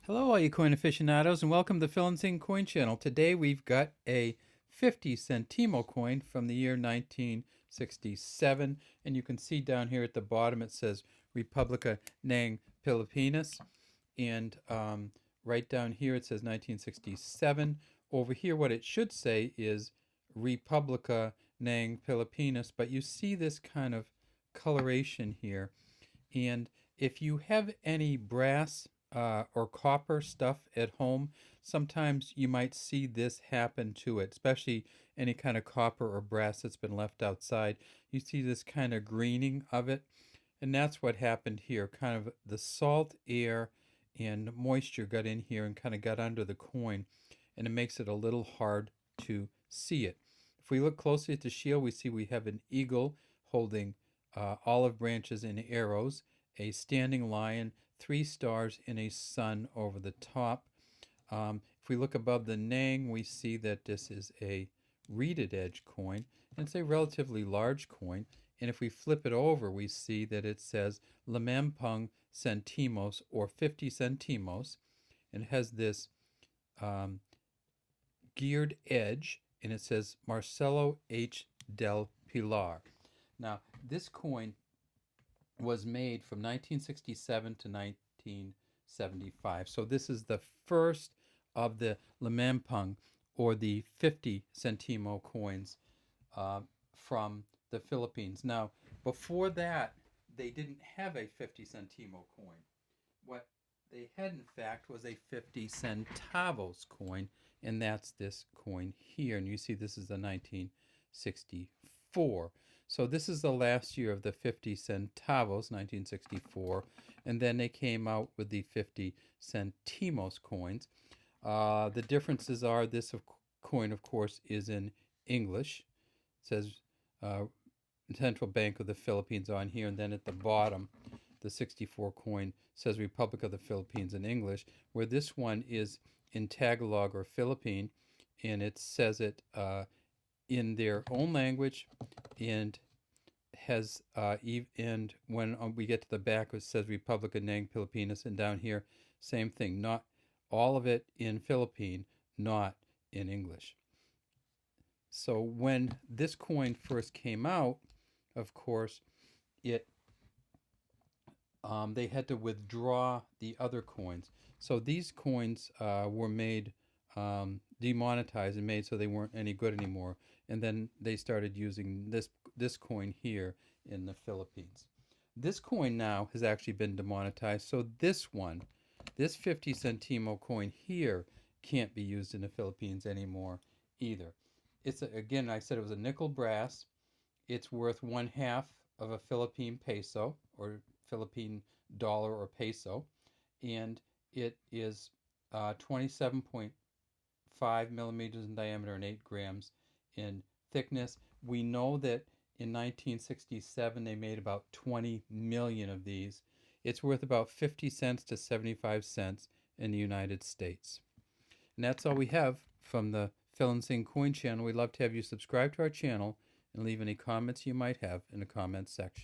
Hello, all you coin aficionados, and welcome to the PHILINDSING coin channel. Today we've got a 50 centimo coin from the year 1967, and you can see down here at the bottom it says República ng Pilipinas, and right down here it says 1967. Over here what it should say is República ng Pilipinas, but you see this kind of coloration here, and if you have any brass or copper stuff at home, sometimes you might see this happen to it, especially any kind of copper or brass that's been left outside. You see this kind of greening of it, and that's what happened here. Kind of the salt air and moisture got in here and kind of got under the coin, and it makes it a little hard to see it. If we look closely at the shield, we see we have an eagle holding olive branches and arrows, a standing lion, 3 stars, and a sun over the top. If we look above the nang, we see that this is a reeded edge coin, and it's a relatively large coin. And if we flip it over, we see that it says Limampung Sentimos, or 50 centimos, and it has this geared edge, and it says Marcelo H. del Pilar. Now, this coin was made from 1967 to 1975. So this is the first of the Limampung, or the 50 centimo coins from the Philippines. Now, before that, they didn't have a 50 centimo coin. What they had, in fact, was a 50 centavos coin, and that's this coin here. And you see this is the 1964. So this is the last year of the 50 centavos, 1964, and then they came out with the 50 centimos coins. The differences are this coin, of course, is in English. It says Central Bank of the Philippines on here, and then at the bottom, the 64 coin says Republic of the Philippines in English, where this one is in Tagalog or Philippine, and it says it in their own language, and has and when we get to the back, it says Republica ng Pilipinas, and down here, same thing. Not all of it in Philippine, not in English. So when this coin first came out, of course, it they had to withdraw the other coins. So these coins were made demonetized and made so they weren't any good anymore. And then they started using this coin here in the Philippines. This coin now has actually been demonetized. So this one, this 50 centimo coin here, can't be used in the Philippines anymore either. It's again, I said it was a nickel brass. It's worth 1/2 of a Philippine peso, or Philippine dollar or peso, and it is 27.5 millimeters in diameter and 8 grams in thickness. We know that in 1967 they made about 20 million of these. It's worth about 50 cents to 75 cents in the United States. And that's all we have from the PHILINDSING coin channel. We'd love to have you subscribe to our channel and leave any comments you might have in the comments section.